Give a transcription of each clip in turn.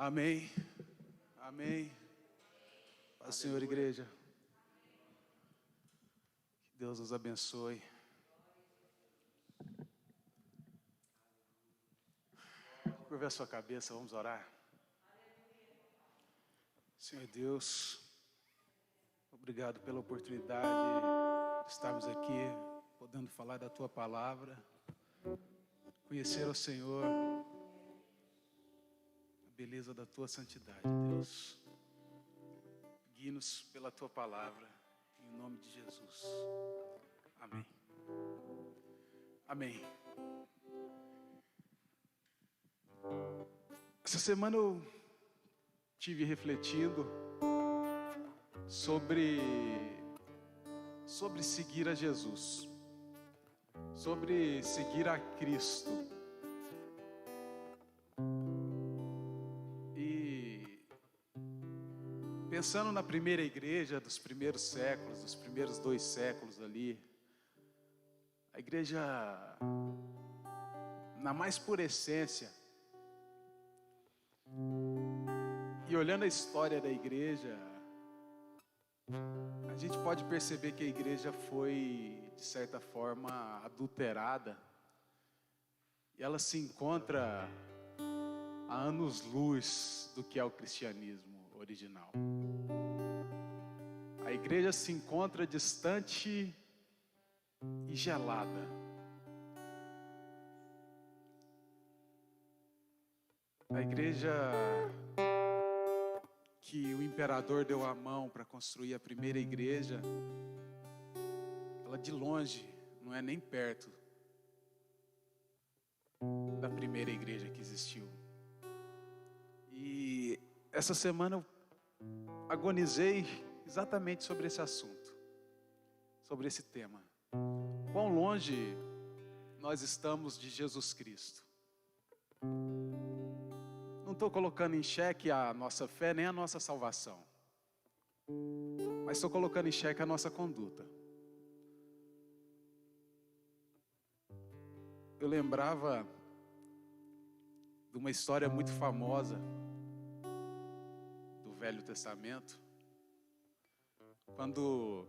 Amém. Amém. Paz, Senhor, igreja. Que Deus os abençoe. Curva a sua cabeça, vamos orar. Senhor Deus, obrigado pela oportunidade de estarmos aqui, podendo falar da Tua palavra, conhecer o Senhor, a beleza da Tua santidade, Deus. Guie-nos pela Tua palavra, em nome de Jesus. Amém. Amém. Essa semana eu tive refletindo sobre seguir a Jesus, sobre seguir a Cristo. E pensando na primeira igreja dos primeiros séculos, dos primeiros 2 séculos ali, a igreja na mais pura essência. E olhando a história da igreja, a gente pode perceber que a igreja foi, de certa forma, adulterada. E ela se encontra a anos-luz do que é o cristianismo original. A igreja se encontra distante e gelada. A igreja que o imperador deu a mão para construir a primeira igreja, ela de longe não é nem perto da primeira igreja que existiu. E essa semana eu agonizei exatamente sobre esse assunto, sobre esse tema. Quão longe nós estamos de Jesus Cristo? Não estou colocando em xeque a nossa fé nem a nossa salvação, mas estou colocando em xeque a nossa conduta. Eu lembrava de uma história muito famosa do Velho Testamento, quando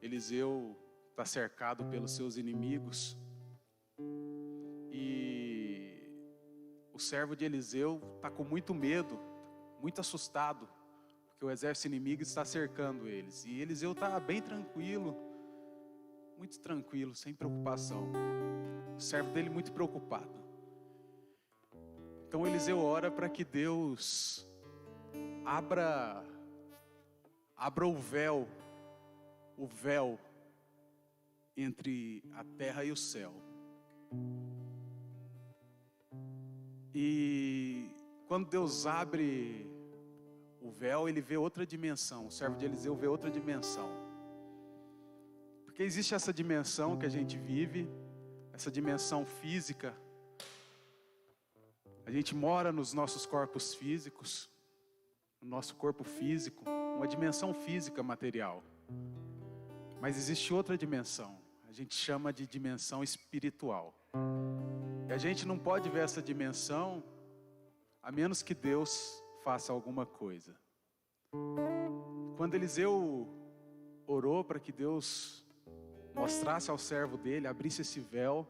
Eliseu está cercado pelos seus inimigos e o servo de Eliseu está com muito medo, muito assustado, porque o exército inimigo está cercando eles. E Eliseu está bem tranquilo, muito tranquilo, sem preocupação. O servo dele muito preocupado. Então Eliseu ora para que Deus abra o véu entre a terra e o céu. E quando Deus abre o véu, ele vê outra dimensão. O servo de Eliseu vê outra dimensão. Porque existe essa dimensão que a gente vive, essa dimensão física. A gente mora nos nossos corpos físicos, no nosso corpo físico, uma dimensão física material. Mas existe outra dimensão, a gente chama de dimensão espiritual. E a gente não pode ver essa dimensão a menos que Deus faça alguma coisa. Quando Eliseu orou para que Deus mostrasse ao servo dele, abrisse esse véu,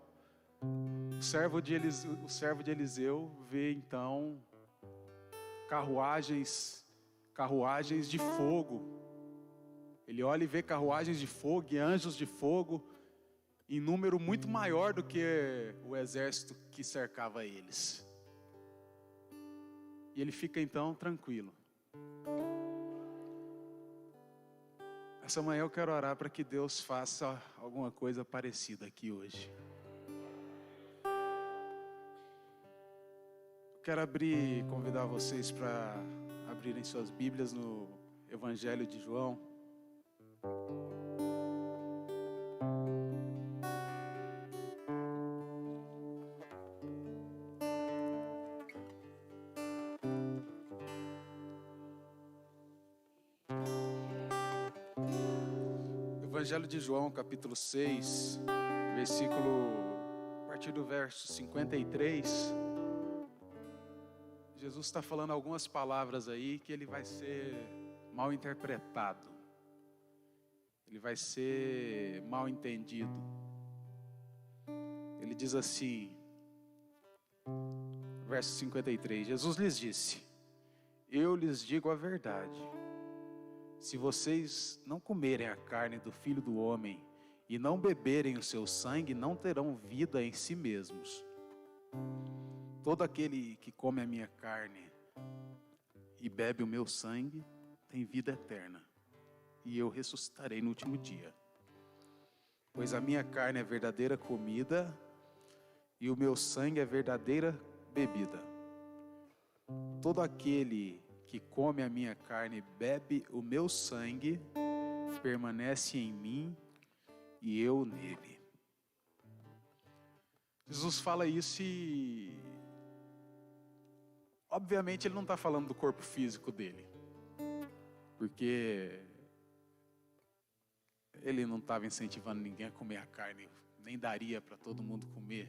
o servo de Eliseu vê então carruagens de fogo. Ele olha e vê carruagens de fogo e anjos de fogo em número muito maior do que o exército que cercava eles. E ele fica então tranquilo. Essa manhã eu quero orar para que Deus faça alguma coisa parecida aqui hoje. Eu quero convidar vocês para abrirem suas Bíblias no Evangelho de João. Evangelho de João, capítulo 6, a partir do verso 53, Jesus está falando algumas palavras aí que ele vai ser mal interpretado. Ele vai ser mal entendido. Ele diz assim, verso 53, Jesus lhes disse: eu lhes digo a verdade, se vocês não comerem a carne do Filho do Homem e não beberem o seu sangue, não terão vida em si mesmos. Todo aquele que come a minha carne e bebe o meu sangue tem vida eterna, e eu ressuscitarei no último dia. Pois a minha carne é verdadeira comida e o meu sangue é verdadeira bebida. Todo aquele que come a minha carne e bebe o meu sangue permanece em mim e eu nele. Jesus fala isso e, obviamente, ele não está falando do corpo físico dele, porque ele não estava incentivando ninguém a comer a carne, nem daria para todo mundo comer.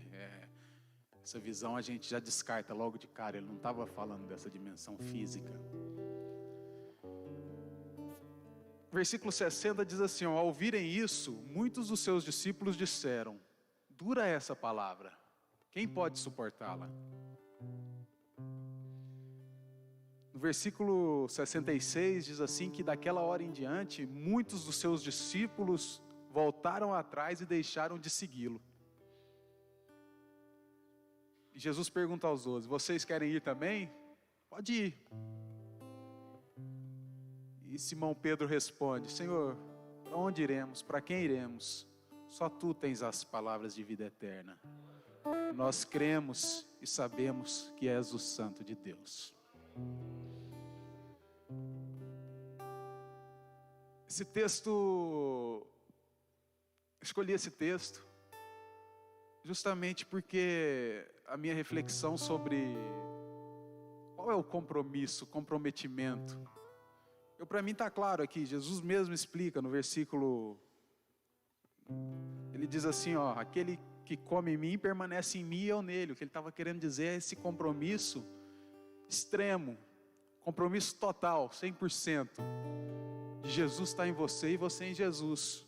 Essa visão a gente já descarta logo de cara, ele não estava falando dessa dimensão física. Versículo 60 diz assim, ao ouvirem isso, muitos dos seus discípulos disseram: dura essa palavra, quem pode suportá-la? No versículo 66 diz assim que daquela hora em diante, muitos dos seus discípulos voltaram atrás e deixaram de segui-lo. E Jesus pergunta aos 12, vocês querem ir também? Pode ir. E Simão Pedro responde, Senhor, para onde iremos? Para quem iremos? Só Tu tens as palavras de vida eterna. Nós cremos e sabemos que és o Santo de Deus. Esse texto, escolhi esse texto justamente porque a minha reflexão sobre qual é o compromisso, comprometimento. Para mim está claro aqui, Jesus mesmo explica no versículo, ele diz assim, aquele que come em mim permanece em mim e eu nele. O que ele estava querendo dizer é esse compromisso extremo, compromisso total, 100%. De Jesus está em você e você em Jesus.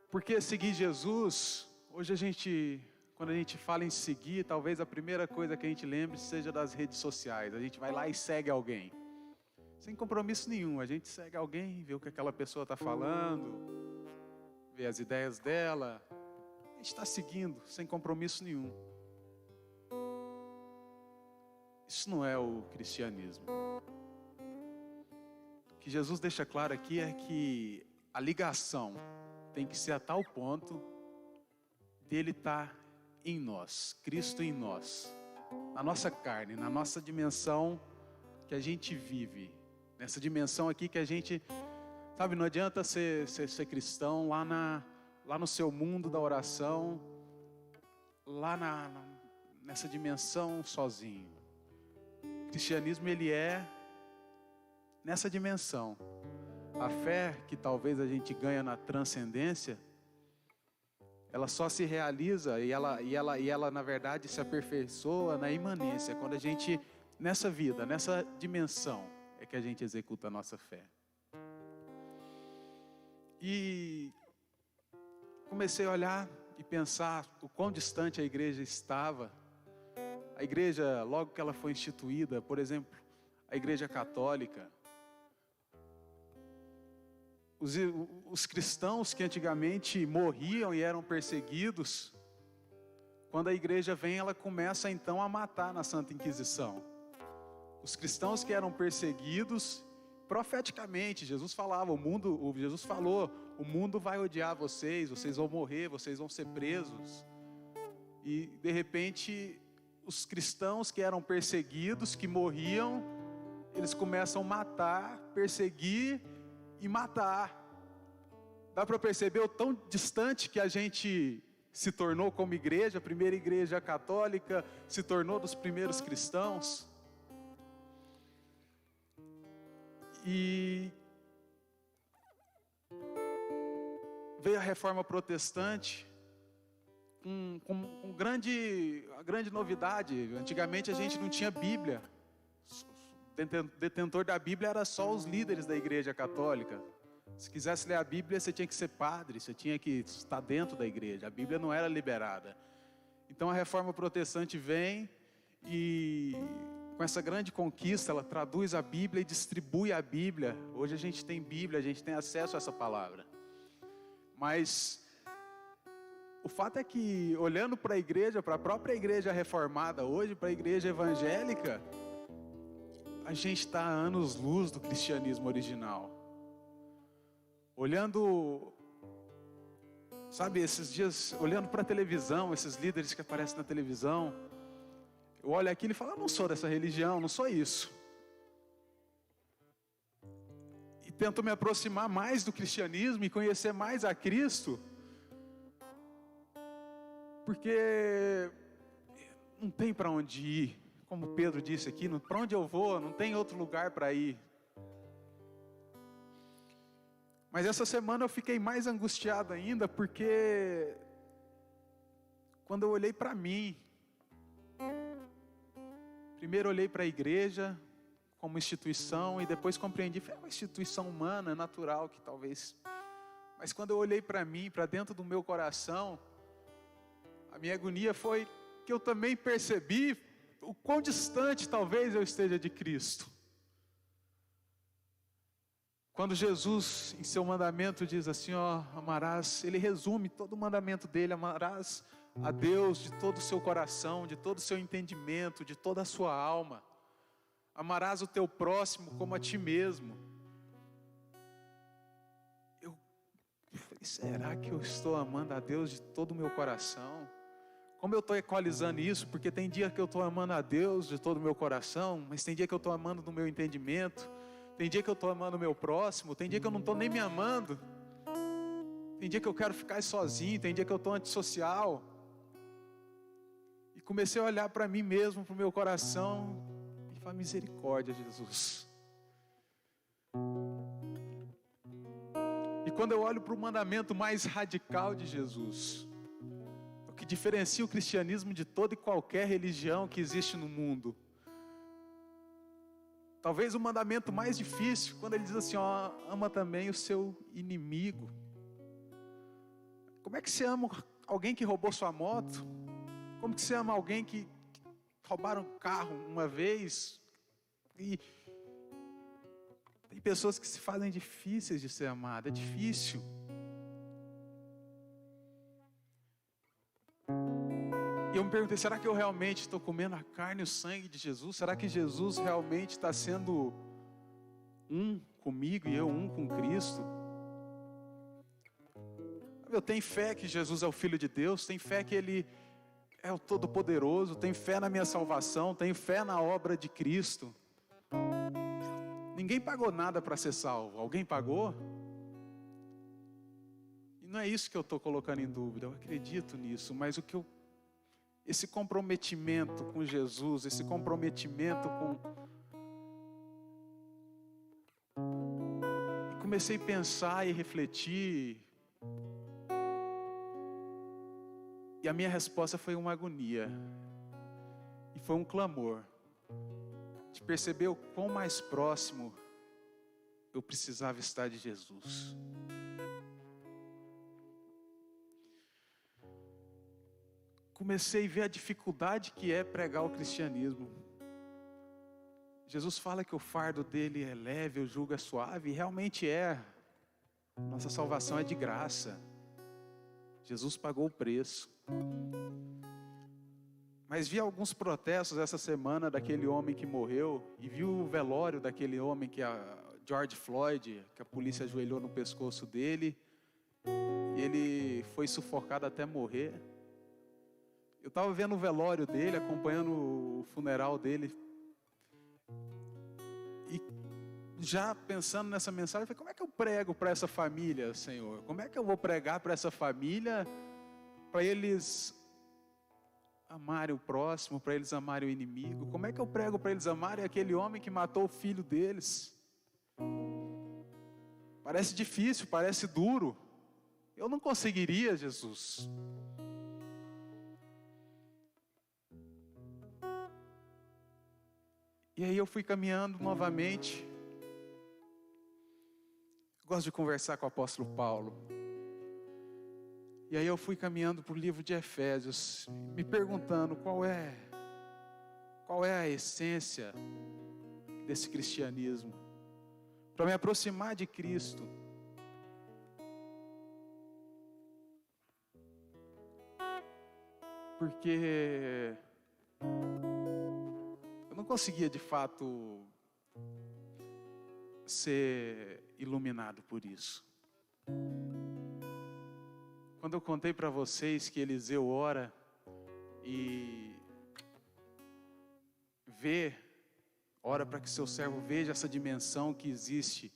Porque seguir Jesus, hoje quando a gente fala em seguir, talvez a primeira coisa que a gente lembre seja das redes sociais. A gente vai lá e segue alguém, sem compromisso nenhum. A gente segue alguém, vê o que aquela pessoa está falando, vê as ideias dela. A gente está seguindo, sem compromisso nenhum. Isso não é o cristianismo. O que Jesus deixa claro aqui é que a ligação tem que ser a tal ponto dele estar em nós, Cristo em nós, na nossa carne, na nossa dimensão que a gente vive, nessa dimensão aqui que a gente, sabe, não adianta ser cristão lá no seu mundo da oração, lá nessa dimensão sozinho. O cristianismo, ele é nessa dimensão. A fé que talvez a gente ganha na transcendência, ela só se realiza e ela na verdade se aperfeiçoa na imanência, quando a gente, nessa vida, nessa dimensão, é que a gente executa a nossa fé. E comecei a olhar e pensar o quão distante a igreja estava. A igreja, logo que ela foi instituída, por exemplo, a igreja católica, os cristãos que antigamente morriam e eram perseguidos, quando a igreja vem, ela começa então a matar na Santa Inquisição. Os cristãos que eram perseguidos, profeticamente, Jesus falava, Jesus falou, o mundo vai odiar vocês, vocês vão morrer, vocês vão ser presos. E de repente, os cristãos que eram perseguidos, que morriam, eles começam a matar, perseguir e matar. Dá para perceber o tão distante que a gente se tornou como igreja. A primeira igreja católica se tornou dos primeiros cristãos. E veio a reforma protestante, a grande novidade. Antigamente a gente não tinha Bíblia. Detentor da Bíblia era só os líderes da igreja católica. Se quisesse ler a Bíblia, você tinha que ser padre, você tinha que estar dentro da igreja. A Bíblia não era liberada. Então a reforma protestante vem e, com essa grande conquista, ela traduz a Bíblia e distribui a Bíblia. Hoje a gente tem Bíblia, a gente tem acesso a essa palavra. Mas o fato é que, olhando para a igreja, para a própria igreja reformada hoje, para a igreja evangélica, a gente está a anos-luz do cristianismo original. Olhando, sabe, esses dias, olhando para a televisão, esses líderes que aparecem na televisão, eu olho aquilo e falo, eu não sou dessa religião, não sou isso. E tento me aproximar mais do cristianismo e conhecer mais a Cristo, porque não tem para onde ir, como Pedro disse aqui, para onde eu vou, não tem outro lugar para ir. Mas essa semana eu fiquei mais angustiado ainda, porque quando eu olhei para mim, primeiro olhei para a igreja como instituição e depois compreendi, foi uma instituição humana, é natural que talvez. Mas quando eu olhei para mim, para dentro do meu coração, a minha agonia foi que eu também percebi o quão distante talvez eu esteja de Cristo. Quando Jesus, em seu mandamento, diz assim, amarás, ele resume todo o mandamento dele, amarás a Deus de todo o seu coração, de todo o seu entendimento, de toda a sua alma. Amarás o teu próximo como a ti mesmo. Eu falei, será que eu estou amando a Deus de todo o meu coração? Como eu estou equalizando isso? Porque tem dia que eu estou amando a Deus de todo o meu coração, mas tem dia que eu estou amando do meu entendimento. Tem dia que eu estou amando o meu próximo, tem dia que eu não estou nem me amando. Tem dia que eu quero ficar sozinho, tem dia que eu estou antissocial. E comecei a olhar para mim mesmo, para o meu coração, e falar, misericórdia, Jesus. E quando eu olho para o mandamento mais radical de Jesus, o que diferencia o cristianismo de toda e qualquer religião que existe no mundo, talvez o mandamento mais difícil, quando ele diz assim, ama também o seu inimigo. Como é que você ama alguém que roubou sua moto? Como que você ama alguém que roubaram um carro uma vez? E tem pessoas que se fazem difíceis de ser amadas, é difícil. E eu me perguntei, será que eu realmente estou comendo a carne e o sangue de Jesus? Será que Jesus realmente está sendo um comigo e eu um com Cristo? Eu tenho fé que Jesus é o Filho de Deus, tenho fé que Ele é o Todo-Poderoso, tenho fé na minha salvação, tenho fé na obra de Cristo. Ninguém pagou nada para ser salvo, alguém pagou? E não é isso que eu estou colocando em dúvida, eu acredito nisso, mas esse comprometimento com Jesus, esse comprometimento com... E comecei a pensar e refletir. E a minha resposta foi uma agonia. E foi um clamor. De perceber o quão mais próximo eu precisava estar de Jesus. Comecei a ver a dificuldade que é pregar o cristianismo. Jesus fala que o fardo dele é leve, o jugo é suave, e realmente é. Nossa salvação é de graça. Jesus pagou o preço. Mas vi alguns protestos essa semana daquele homem que morreu, e vi o velório daquele homem que George Floyd, que a polícia ajoelhou no pescoço dele, e ele foi sufocado até morrer. Eu estava vendo o velório dele, acompanhando o funeral dele. E já pensando nessa mensagem, eu falei, como é que eu prego para essa família, Senhor? Como é que eu vou pregar para essa família, para eles amarem o próximo, para eles amarem o inimigo? Como é que eu prego para eles amarem aquele homem que matou o filho deles? Parece difícil, parece duro. Eu não conseguiria, Jesus. E aí eu fui caminhando novamente. Eu gosto de conversar com o apóstolo Paulo. E aí eu fui caminhando para o livro de Efésios, me perguntando qual é a essência desse cristianismo, para me aproximar de Cristo. Porque eu não conseguia de fato ser iluminado por isso. Quando eu contei para vocês que Eliseu ora e ora para que seu servo veja essa dimensão que existe,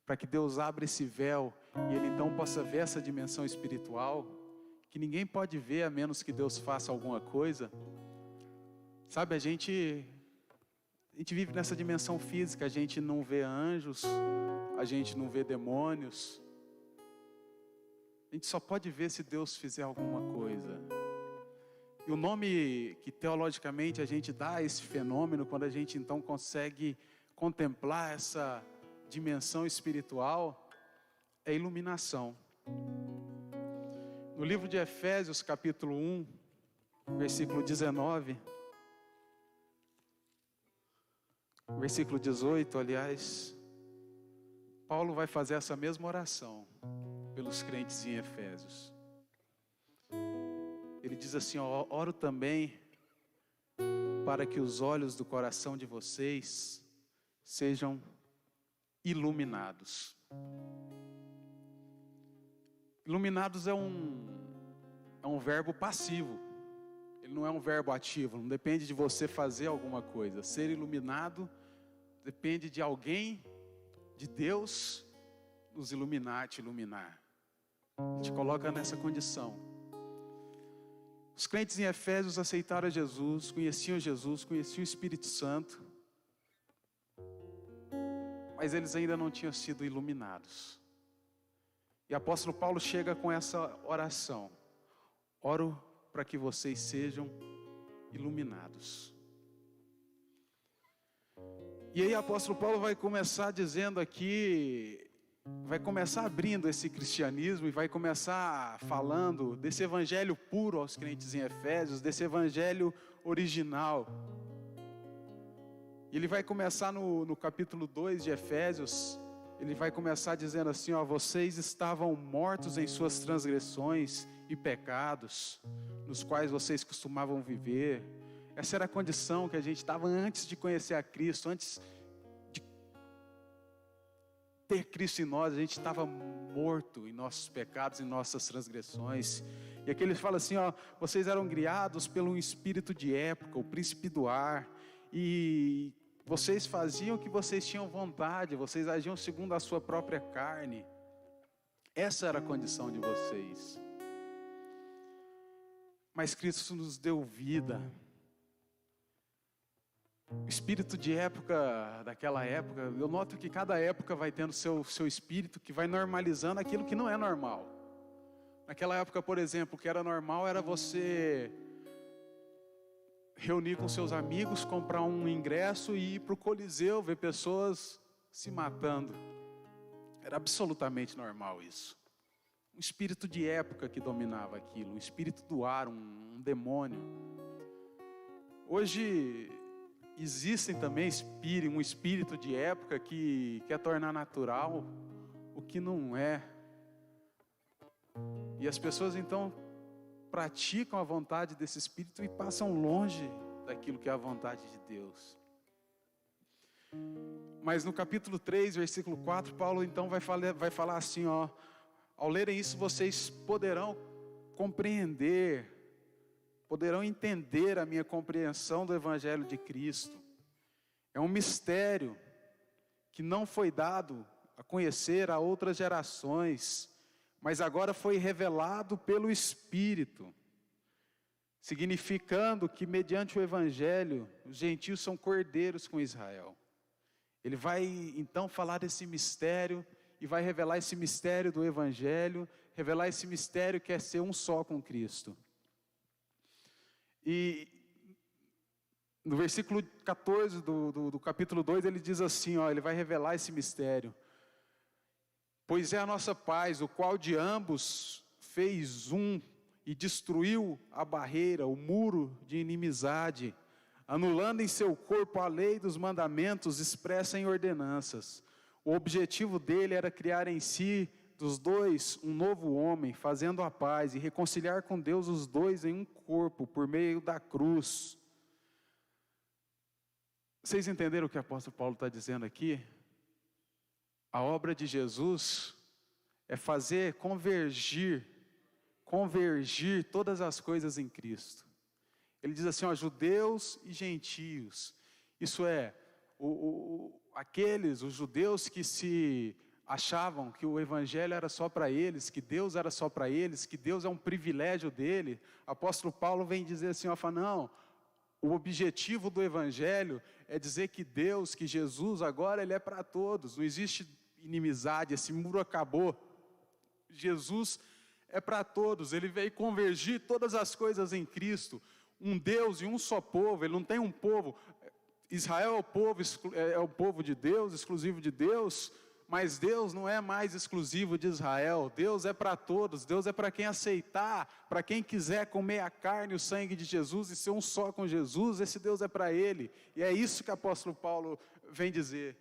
para que Deus abra esse véu e ele então possa ver essa dimensão espiritual, que ninguém pode ver a menos que Deus faça alguma coisa. Sabe, a gente vive nessa dimensão física, a gente não vê anjos, a gente não vê demônios. A gente só pode ver se Deus fizer alguma coisa. E o nome que teologicamente a gente dá a esse fenômeno, quando a gente então consegue contemplar essa dimensão espiritual, é iluminação. No livro de Efésios, capítulo 1, versículo 19, versículo 18, aliás, Paulo vai fazer essa mesma oração pelos crentes em Efésios. Ele diz assim, oro também para que os olhos do coração de vocês sejam iluminados. Iluminados é um verbo passivo. Ele não é um verbo ativo, não depende de você fazer alguma coisa. Ser iluminado depende de alguém, de Deus, nos iluminar, te iluminar. Te coloca nessa condição. Os crentes em Efésios aceitaram Jesus, conheciam o Espírito Santo, mas eles ainda não tinham sido iluminados. E o apóstolo Paulo chega com essa oração: oro para que vocês sejam iluminados. E aí o apóstolo Paulo vai começar dizendo aqui, vai começar abrindo esse cristianismo e vai começar falando desse evangelho puro aos crentes em Efésios, desse evangelho original. E ele vai começar no capítulo 2 de Efésios, ele vai começar dizendo assim, vocês estavam mortos em suas transgressões e pecados, nos quais vocês costumavam viver. Essa era a condição que a gente estava antes de conhecer a Cristo, antes de ter Cristo em nós, a gente estava morto em nossos pecados, em nossas transgressões. E aqui ele fala assim, vocês eram criados pelo espírito de época, o príncipe do ar, e vocês faziam o que vocês tinham vontade, vocês agiam segundo a sua própria carne. Essa era a condição de vocês. Mas Cristo nos deu vida. O espírito de época, daquela época, eu noto que cada época vai tendo seu espírito que vai normalizando aquilo que não é normal. Naquela época, por exemplo, o que era normal era você reunir com seus amigos, comprar um ingresso e ir para o Coliseu, ver pessoas se matando. Era absolutamente normal isso. Um espírito de época que dominava aquilo, um espírito do ar, um demônio. Hoje existem também um espírito de época que quer tornar natural o que não é. E as pessoas então praticam a vontade desse espírito e passam longe daquilo que é a vontade de Deus. Mas no capítulo 3, versículo 4, Paulo então vai falar assim, ao lerem isso vocês poderão compreender, poderão entender a minha compreensão do Evangelho de Cristo. É um mistério que não foi dado a conhecer a outras gerações, mas agora foi revelado pelo Espírito, significando que mediante o Evangelho, os gentios são cordeiros com Israel. Ele vai então falar desse mistério e vai revelar esse mistério do Evangelho, revelar esse mistério que é ser um só com Cristo. E No versículo 14 do capítulo 2, ele diz assim, ó, ele vai revelar esse mistério. Pois é a nossa paz, o qual de ambos fez um e destruiu a barreira, o muro de inimizade, anulando em seu corpo a lei dos mandamentos expressa em ordenanças. O objetivo dele era criar em si, dos dois, um novo homem, fazendo a paz e reconciliar com Deus os dois em um corpo, por meio da cruz. Vocês entenderam o que o apóstolo Paulo está dizendo aqui? A obra de Jesus é fazer convergir todas as coisas em Cristo. Ele diz assim, ó, judeus e gentios. Isso é, os judeus que se achavam que o evangelho era só para eles, que Deus era só para eles, que Deus é um privilégio dele. O apóstolo Paulo vem dizer assim, ó, fala, não, o objetivo do evangelho é dizer que Deus, que Jesus agora ele é para todos, não existe inimizade, esse muro acabou. Jesus é para todos, ele veio convergir todas as coisas em Cristo, um Deus e um só povo, ele não tem um povo. Israel é o povo de Deus, exclusivo de Deus, mas Deus não é mais exclusivo de Israel, Deus é para todos, Deus é para quem aceitar, para quem quiser comer a carne e o sangue de Jesus e ser um só com Jesus, esse Deus é para ele, e é isso que o apóstolo Paulo vem dizer.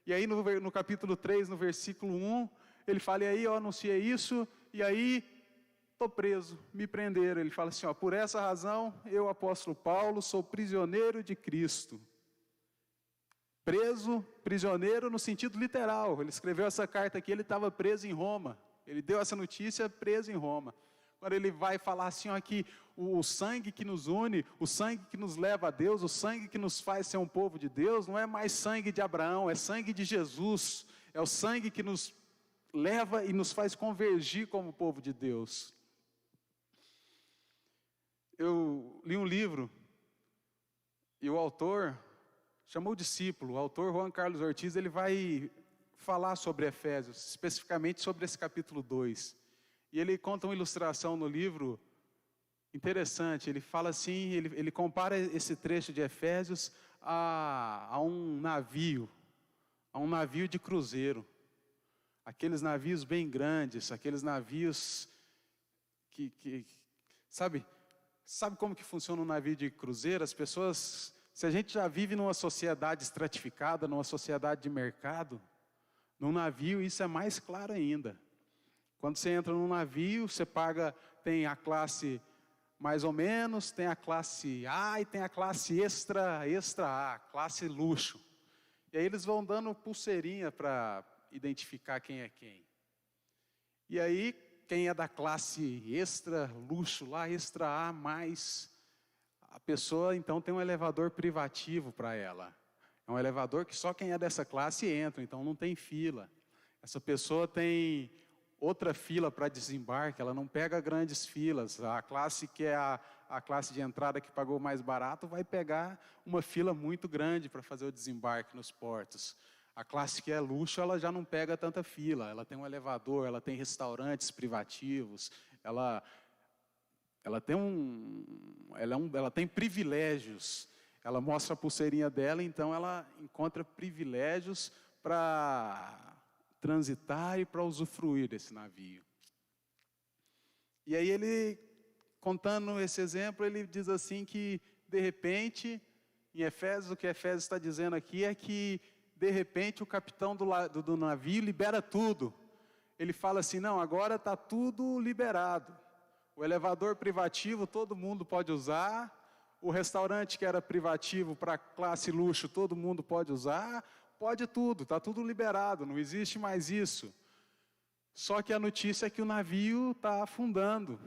E aí no capítulo 3, no versículo 1, ele fala, e aí eu anunciei isso, e aí estou preso, me prenderam. Ele fala assim, ó, por essa razão, eu, apóstolo Paulo, sou prisioneiro de Cristo. Preso, prisioneiro no sentido literal. Ele escreveu essa carta aqui, ele estava preso em Roma. Ele deu essa notícia preso em Roma. Agora ele vai falar assim, ó, que o sangue que nos une, o sangue que nos leva a Deus, o sangue que nos faz ser um povo de Deus, não é mais sangue de Abraão, é sangue de Jesus. É o sangue que nos leva e nos faz convergir como povo de Deus. Eu li um livro e o autor chamou o discípulo, o autor Juan Carlos Ortiz, ele vai falar sobre Efésios, especificamente sobre esse capítulo 2. E ele conta uma ilustração no livro interessante. Ele fala assim, ele compara esse trecho de Efésios a um navio de cruzeiro. Aqueles navios bem grandes, aqueles navios que sabe como que funciona um navio de cruzeiro? As pessoas, se a gente já vive numa sociedade estratificada, numa sociedade de mercado, num navio isso é mais claro ainda. Quando você entra num navio, você paga, tem a classe mais ou menos, tem a classe A e tem a classe extra A, classe luxo. E aí eles vão dando pulseirinha para identificar quem é quem. E aí, quem é da classe extra luxo lá, extra A mais, a pessoa então tem um elevador privativo para ela. É um elevador que só quem é dessa classe entra, então não tem fila. Essa pessoa tem outra fila para desembarque, ela não pega grandes filas. A classe que é a classe de entrada que pagou mais barato vai pegar uma fila muito grande para fazer o desembarque nos portos. A classe que é luxo, ela já não pega tanta fila, ela tem um elevador, ela tem restaurantes privativos, ela tem privilégios, ela mostra a pulseirinha dela, então ela encontra privilégios para transitar e para usufruir desse navio. E aí ele, contando esse exemplo, ele diz assim que, de repente, em Efésios, o que Efésios está dizendo aqui é que, de repente, o capitão do navio libera tudo. Ele fala assim, não, agora está tudo liberado. O elevador privativo todo mundo pode usar, o restaurante que era privativo para classe luxo todo mundo pode usar, pode tudo, está tudo liberado, não existe mais isso. Só que a notícia é que o navio está afundando.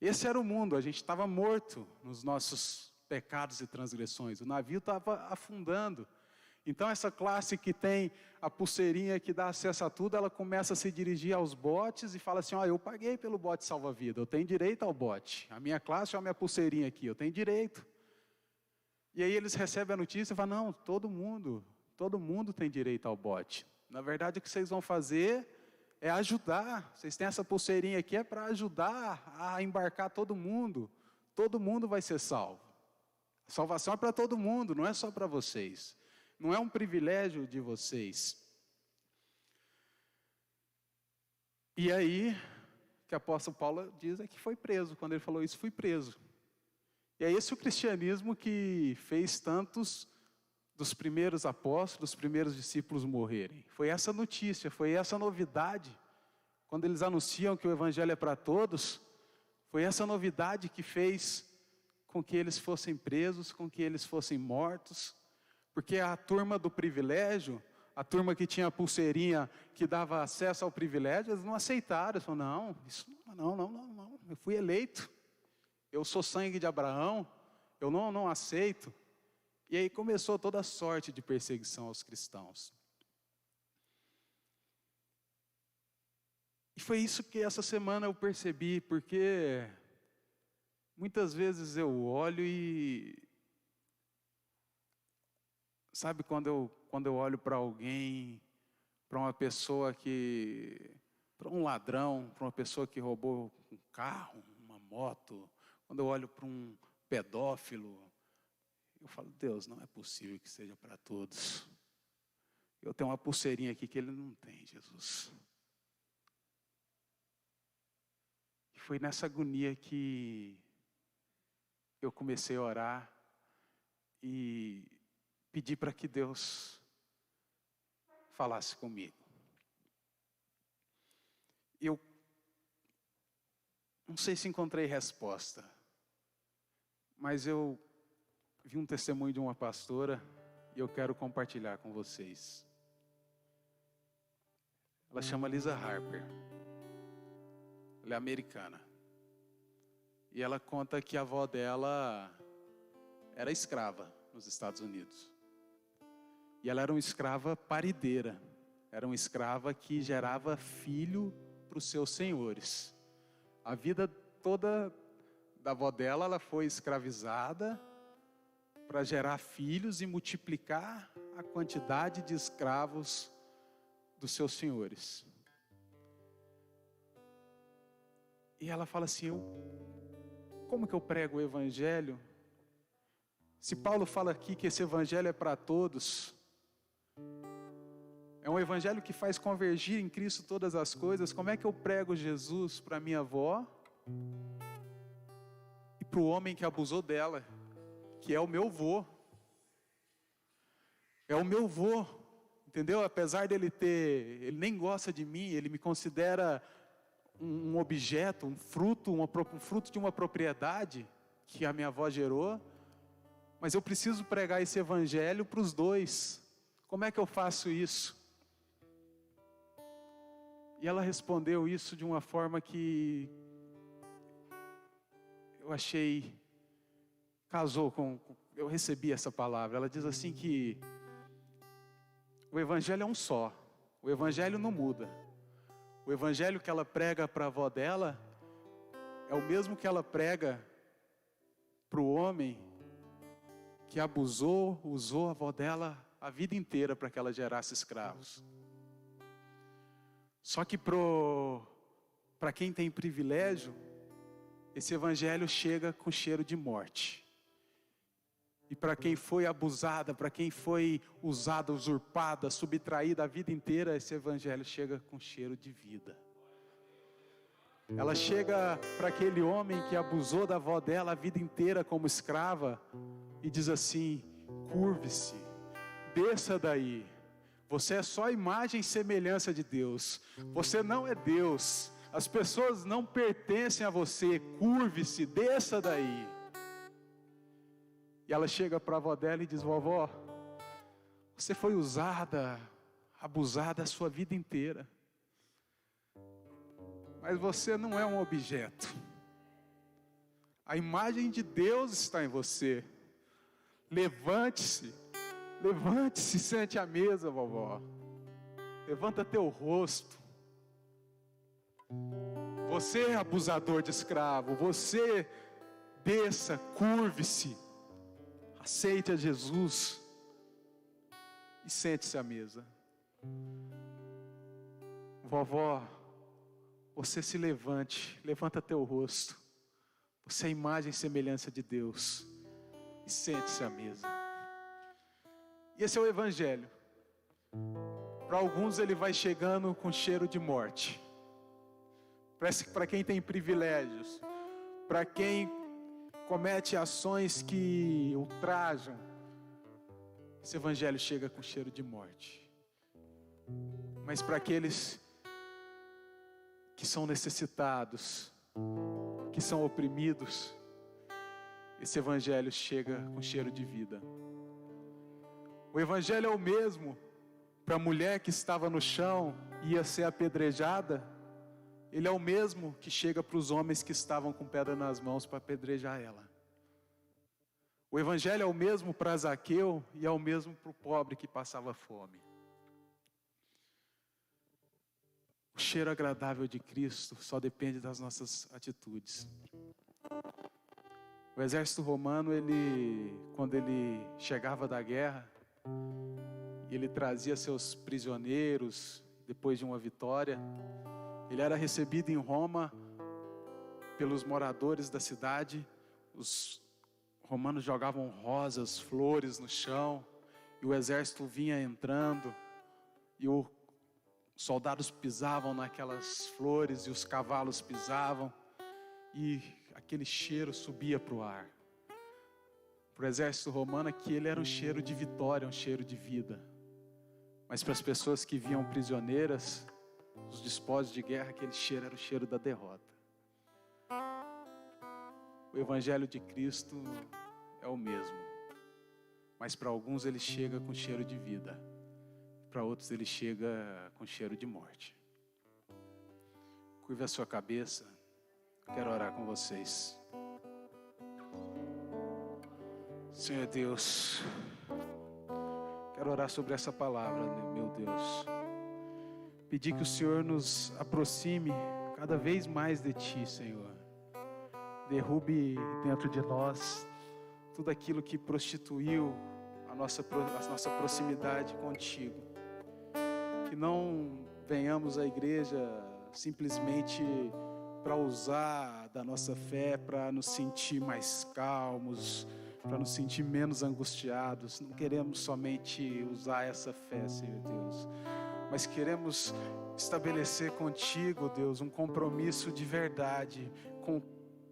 Esse era o mundo, a gente estava morto nos nossos pecados e transgressões, o navio estava afundando. Então essa classe que tem a pulseirinha que dá acesso a tudo, ela começa a se dirigir aos botes e fala assim, ó, eu paguei pelo bote salva-vida, eu tenho direito ao bote. A minha classe é a minha pulseirinha aqui, eu tenho direito. E aí eles recebem a notícia e falam, não, todo mundo tem direito ao bote. Na verdade o que vocês vão fazer é ajudar, vocês têm essa pulseirinha aqui, é para ajudar a embarcar todo mundo vai ser salvo. A salvação é para todo mundo, não é só para vocês. Não é um privilégio de vocês. E aí, o que o apóstolo Paulo diz é que foi preso. Quando ele falou isso, fui preso. E é esse o cristianismo que fez tantos dos primeiros apóstolos, dos primeiros discípulos morrerem. Foi essa notícia, foi essa novidade. Quando eles anunciam que o evangelho é para todos, foi essa novidade que fez com que eles fossem presos, com que eles fossem mortos. Porque a turma do privilégio, a turma que tinha a pulseirinha que dava acesso ao privilégio, eles não aceitaram. Eles falaram, não, eu fui eleito. Eu sou sangue de Abraão, eu não aceito. E aí começou toda a sorte de perseguição aos cristãos. E foi isso que essa semana eu percebi, porque muitas vezes eu olho e... Sabe quando eu olho para alguém, para uma pessoa para um ladrão, para uma pessoa que roubou um carro, uma moto, quando eu olho para um pedófilo, eu falo, Deus, não é possível que seja para todos. Eu tenho uma pulseirinha aqui que ele não tem, Jesus. E foi nessa agonia que eu comecei a orar e pedir para que Deus falasse comigo. Eu não sei se encontrei resposta, mas eu vi um testemunho de uma pastora e eu quero compartilhar com vocês. Ela chama Lisa Harper. Ela é americana. E ela conta que a avó dela era escrava nos Estados Unidos. E ela era uma escrava parideira. Era uma escrava que gerava filho para os seus senhores. A vida toda da avó dela, ela foi escravizada para gerar filhos e multiplicar a quantidade de escravos dos seus senhores. E ela fala assim, como que eu prego o evangelho? Se Paulo fala aqui que esse evangelho é para todos, é um evangelho que faz convergir em Cristo todas as coisas, como é que eu prego Jesus para minha avó e para o homem que abusou dela, que é o meu vô? É o meu vô, entendeu? Apesar dele ele nem gosta de mim, ele me considera um objeto, um fruto de uma propriedade que a minha avó gerou, mas eu preciso pregar esse evangelho para os dois. Como é que eu faço isso? E ela respondeu isso de uma forma que eu achei, eu recebi essa palavra. Ela diz assim que o evangelho é um só, o evangelho não muda. O evangelho que ela prega para a avó dela é o mesmo que ela prega para o homem que usou a avó dela a vida inteira para que ela gerasse escravos. Só que para quem tem privilégio, esse evangelho chega com cheiro de morte. E para quem foi abusada, para quem foi usada, usurpada, subtraída a vida inteira, esse evangelho chega com cheiro de vida. Ela chega para aquele homem que abusou da avó dela a vida inteira como escrava e diz assim, curve-se, desça daí. Você é só imagem e semelhança de Deus. Você não é Deus. As pessoas não pertencem a você. Curve-se, desça daí. E ela chega para a avó dela e diz, vovó, você foi usada, abusada a sua vida inteira. Mas você não é um objeto. A imagem de Deus está em você. Levante-se. Levante-se, sente à mesa, vovó. Levanta teu rosto. Você é abusador de escravo. Você desça, curve-se. Aceite a Jesus. E sente-se à mesa. Vovó, você se levante. Levanta teu rosto. Você é a imagem e semelhança de Deus. e sente-se à mesa. E esse é o Evangelho. Para alguns ele vai chegando com cheiro de morte. Para quem tem privilégios, para quem comete ações que ultrajam, esse Evangelho chega com cheiro de morte. Mas para aqueles que são necessitados, que são oprimidos, esse Evangelho chega com cheiro de vida. O Evangelho é o mesmo para a mulher que estava no chão e ia ser apedrejada. Ele é o mesmo que chega para os homens que estavam com pedra nas mãos para apedrejar ela. O Evangelho é o mesmo para Zaqueu e é o mesmo para o pobre que passava fome. O cheiro agradável de Cristo só depende das nossas atitudes. O exército romano, quando ele chegava da guerra, ele trazia seus prisioneiros depois de uma vitória. Ele era recebido em Roma pelos moradores da cidade. Os romanos jogavam rosas, flores no chão, e o exército vinha entrando, e os soldados pisavam naquelas flores, e os cavalos pisavam, e aquele cheiro subia para o ar. Para o exército romano, aquele era um cheiro de vitória, um cheiro de vida. Mas para as pessoas que vinham prisioneiras, os despojos de guerra, aquele cheiro era o cheiro da derrota. O Evangelho de Cristo é o mesmo, mas para alguns ele chega com cheiro de vida, para outros ele chega com cheiro de morte. Curve a sua cabeça, quero orar com vocês. Senhor Deus, quero orar sobre essa palavra, meu Deus. Pedir que o Senhor nos aproxime cada vez mais de Ti, Senhor. Derrube dentro de nós tudo aquilo que prostituiu a nossa proximidade contigo. Que não venhamos à igreja simplesmente para usar da nossa fé, para nos sentir mais calmos, para nos sentir menos angustiados. Não queremos somente usar essa fé, Senhor Deus, mas queremos estabelecer contigo, Deus, um compromisso de verdade com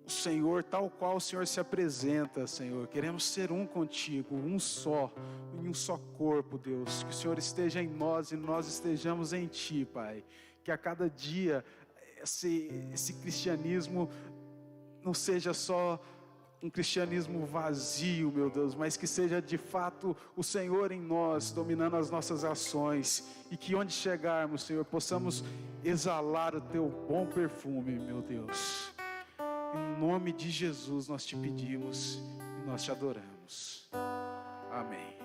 o Senhor, tal qual o Senhor se apresenta, Senhor. Queremos ser um contigo, um só, em um só corpo, Deus. Que o Senhor esteja em nós e nós estejamos em Ti, Pai. Que a cada dia esse cristianismo não seja só um cristianismo vazio, meu Deus, mas que seja de fato o Senhor em nós, dominando as nossas ações, e que onde chegarmos, Senhor, possamos exalar o Teu bom perfume, meu Deus. Em nome de Jesus nós te pedimos e nós te adoramos. Amém.